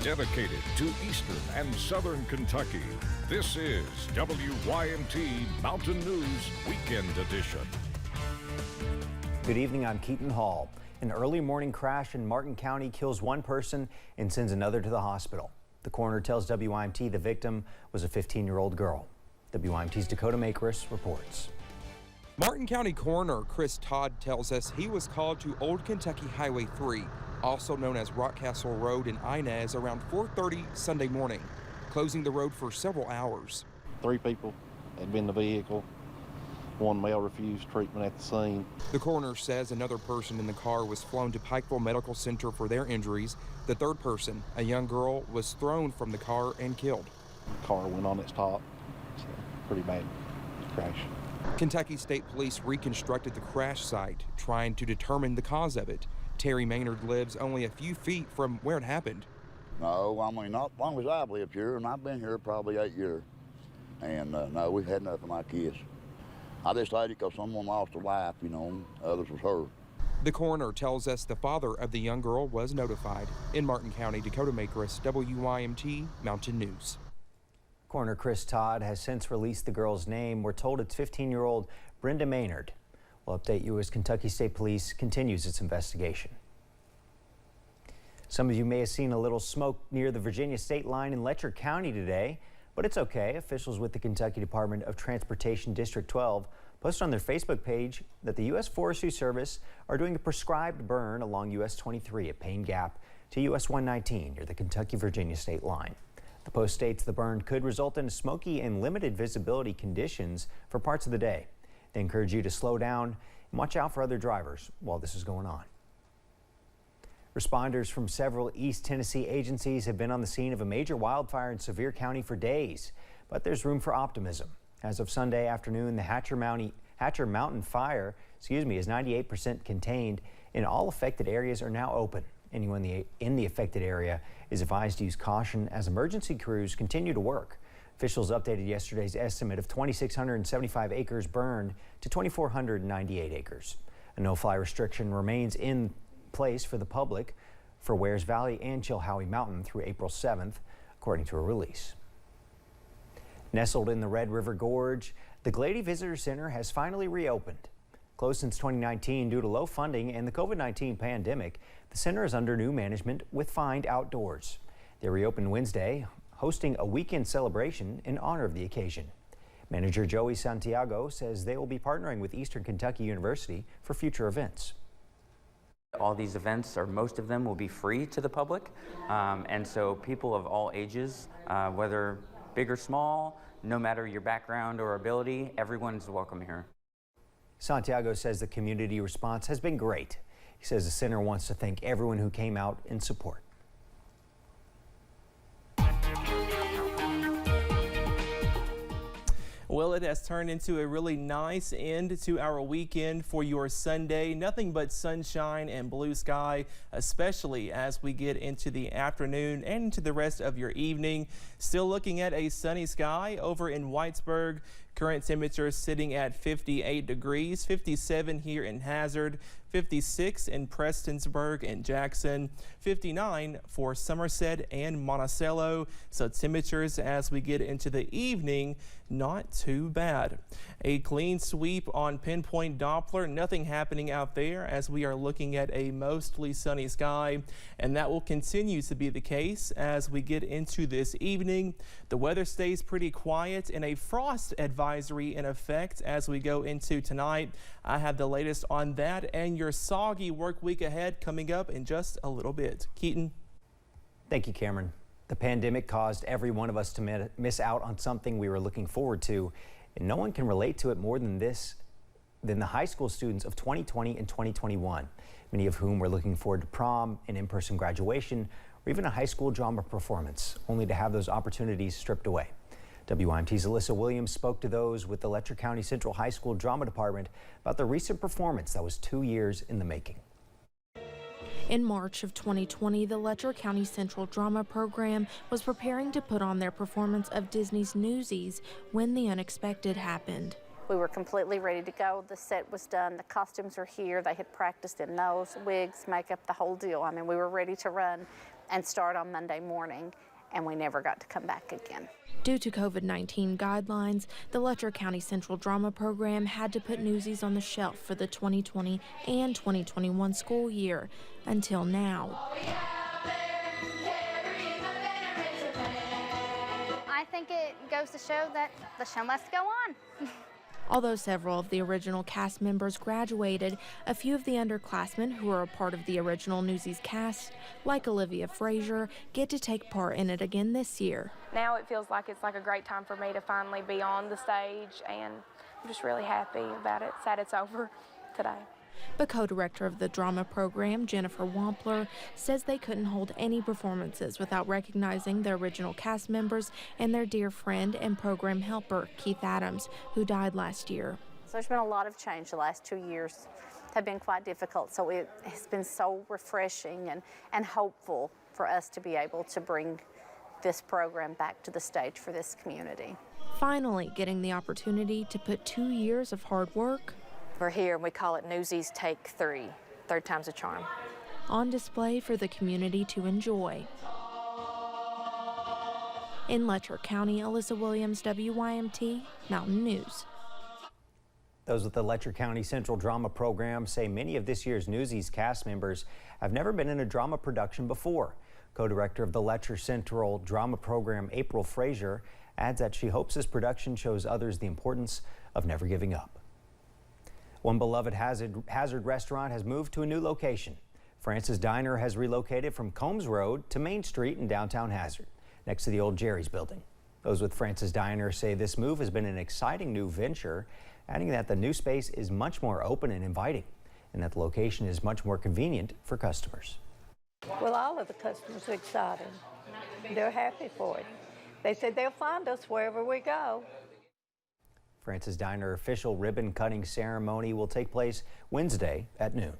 dedicated to Eastern and Southern Kentucky. This is WYMT Mountain News Weekend Edition. Good evening, I'm Keaton Hall. An early morning crash in Martin County kills one person and sends another to the hospital. The coroner tells WYMT the victim was a 15-year-old girl. WYMT's Dakota Makris reports. Martin County Coroner Chris Todd tells us he was called to Old Kentucky Highway 3, also known as Rockcastle Road in Inez, around 4:30 Sunday morning, closing the road for several hours. 3 people had been in the vehicle. One male refused treatment at the scene. The coroner says another person in the car was flown to Pikeville Medical Center for their injuries. The third person, a young girl, was thrown from the car and killed. The car went on its top. So pretty bad crash. Kentucky State Police reconstructed the crash site, trying to determine the cause of it. Terry Maynard lives only a few feet from where it happened. No, I mean, not as long as I've lived here, and I've been here probably 8 years. And no, we've had nothing like this. I just hate it because someone lost their life, you know, others was hurt. The coroner tells us the father of the young girl was notified. In Martin County, Dakota Makris, WYMT Mountain News. Coroner Chris Todd has since released the girl's name. We're told it's 15-year-old Brenda Maynard. We'll update you as Kentucky State Police continues its investigation. Some of you may have seen a little smoke near the Virginia state line in Letcher County today, but it's okay. Officials with the Kentucky Department of Transportation District 12 posted on their Facebook page that the U.S. Forestry Service are doing a prescribed burn along U.S. 23 at Payne Gap to U.S. 119 near the Kentucky-Virginia state line. The post states the burn could result in smoky and limited visibility conditions for parts of the day. They encourage you to slow down and watch out for other drivers while this is going on. Responders from several East Tennessee agencies have been on the scene of a major wildfire in Sevier County for days, but there's room for optimism. As of Sunday afternoon, the Hatcher Mountain fire, is 98% contained, and all affected areas are now open. Anyone in the affected area is advised to use caution as emergency crews continue to work. Officials updated yesterday's estimate of 2,675 acres burned to 2,498 acres. A no-fly restriction remains in place for the public for Wares Valley and Chilhowie Mountain through April 7th, according to a release. Nestled in the Red River Gorge, the Glady Visitor Center has finally reopened. Closed since 2019 due to low funding and the COVID-19 pandemic, the center is under new management with Find Outdoors. They reopened Wednesday, hosting a weekend celebration in honor of the occasion. Manager Joey Santiago says they will be partnering with Eastern Kentucky University for future events. All these events, or most of them, will be free to the public, and so people of all ages, whether big or small, no matter your background or ability, everyone's welcome here. Santiago says the community response has been great. He says the center wants to thank everyone who came out in support. Well, it has turned into a really nice end to our weekend for your Sunday. Nothing but sunshine and blue sky, especially as we get into the afternoon and into the rest of your evening. Still looking at a sunny sky over in Whitesburg. Current temperature sitting at 58 degrees, 57 here in Hazard, 56 in Prestonsburg and Jackson, 59 for Somerset and Monticello. So temperatures as we get into the evening, not too bad. A clean sweep on Pinpoint Doppler, nothing happening out there as we are looking at a mostly sunny sky, and that will continue to be the case as we get into this evening. The weather stays pretty quiet and a frost advisory in effect as we go into tonight. I have the latest on that and your soggy work week ahead coming up in just a little bit. Keaton. Thank you, Cameron. The pandemic caused every one of us to miss out on something we were looking forward to, and no one can relate to it more than the high school students of 2020 and 2021, many of whom were looking forward to prom, an in-person graduation, or even a high school drama performance, only to have those opportunities stripped away. WYMT's Alyssa Williams spoke to those with the Letcher County Central High School Drama Department about the recent performance that was 2 years in the making. In March of 2020, the Letcher County Central Drama Program was preparing to put on their performance of Disney's Newsies when the unexpected happened. We were completely ready to go. The set was done. The costumes were here. They had practiced in those, wigs, makeup, the whole deal. I mean, we were ready to run. and start on Monday morning, and we never got to come back again. Due to COVID-19 guidelines, the Letcher County Central Drama Program had to put Newsies on the shelf for the 2020 and 2021 school year until now. I think it goes to show that the show must go on. Although several of the original cast members graduated, a few of the underclassmen who are a part of the original Newsies cast, like Olivia Frazier, get to take part in it again this year. Now it feels like it's like a great time for me to finally be on the stage, and I'm just really happy about it. Sad it's over today. But co-director of the drama program, Jennifer Wampler, says they couldn't hold any performances without recognizing the original cast members and their dear friend and program helper, Keith Adams, who died last year. So there's been a lot of change. The last 2 years have been quite difficult, so it has been so refreshing and hopeful for us to be able to bring this program back to the stage for this community. Finally, getting the opportunity to put 2 years of hard work. We're here and we call it Newsies Take 3, third time's a charm. On display for the community to enjoy. In Letcher County, Alyssa Williams, WYMT, Mountain News. Those with the Letcher County Central Drama Program say many of this year's Newsies cast members have never been in a drama production before. Co-director of the Letcher Central Drama Program, April Frazier, adds that she hopes this production shows others the importance of never giving up. One beloved Hazard restaurant has moved to a new location. Francis Diner has relocated from Combs Road to Main Street in downtown Hazard, next to the old Jerry's building. Those with Francis Diner say this move has been an exciting new venture, adding that the new space is much more open and inviting, and that the location is much more convenient for customers. Well, all of the customers are excited. They're happy for it. They said they'll find us wherever we go. Francis Diner official ribbon cutting ceremony will take place Wednesday at noon.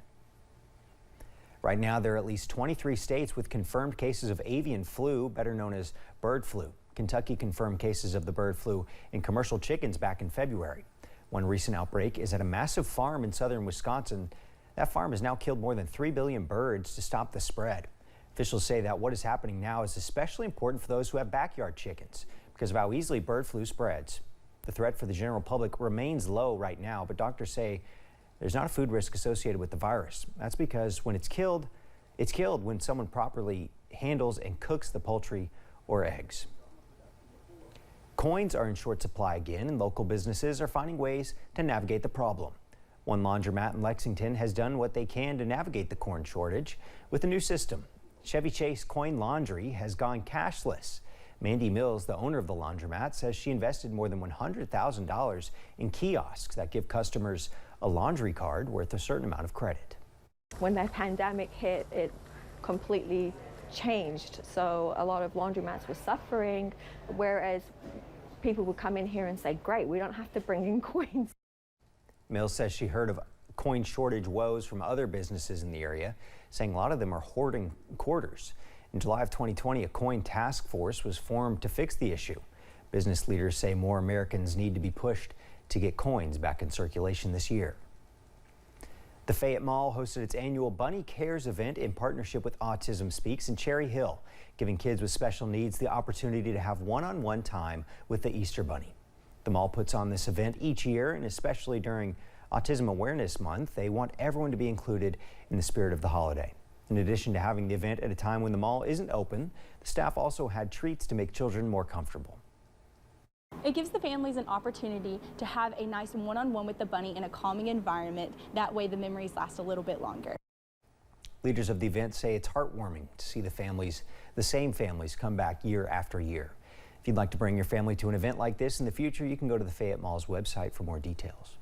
Right now, there are at least 23 states with confirmed cases of avian flu, better known as bird flu. Kentucky confirmed cases of the bird flu in commercial chickens back in February. One recent outbreak is at a massive farm in southern Wisconsin. That farm has now killed more than 3 billion birds to stop the spread. Officials say that what is happening now is especially important for those who have backyard chickens because of how easily bird flu spreads. The threat for the general public remains low right now, but doctors say there's not a food risk associated with the virus. That's because when it's killed when someone properly handles and cooks the poultry or eggs. Coins are in short supply again, and local businesses are finding ways to navigate the problem. One laundromat in Lexington has done what they can to navigate the coin shortage with a new system. Chevy Chase Coin Laundry has gone cashless. Mandy Mills, the owner of the laundromat, says she invested more than $100,000 in kiosks that give customers a laundry card worth a certain amount of credit. When the pandemic hit, it completely changed. So a lot of laundromats were suffering, whereas people would come in here and say, great, we don't have to bring in coins. Mills says she heard of coin shortage woes from other businesses in the area, saying a lot of them are hoarding quarters. In July of 2020, a coin task force was formed to fix the issue. Business leaders say more Americans need to be pushed to get coins back in circulation this year. The Fayette Mall hosted its annual Bunny Cares event in partnership with Autism Speaks in Cherry Hill, giving kids with special needs the opportunity to have one-on-one time with the Easter Bunny. The mall puts on this event each year, and especially during Autism Awareness Month, they want everyone to be included in the spirit of the holiday. In addition to having the event at a time when the mall isn't open, the staff also had treats to make children more comfortable. It gives the families an opportunity to have a nice one-on-one with the bunny in a calming environment. That way the memories last a little bit longer. Leaders of the event say it's heartwarming to see the same families come back year after year. If you'd like to bring your family to an event like this in the future, you can go to the Fayette Mall's website for more details.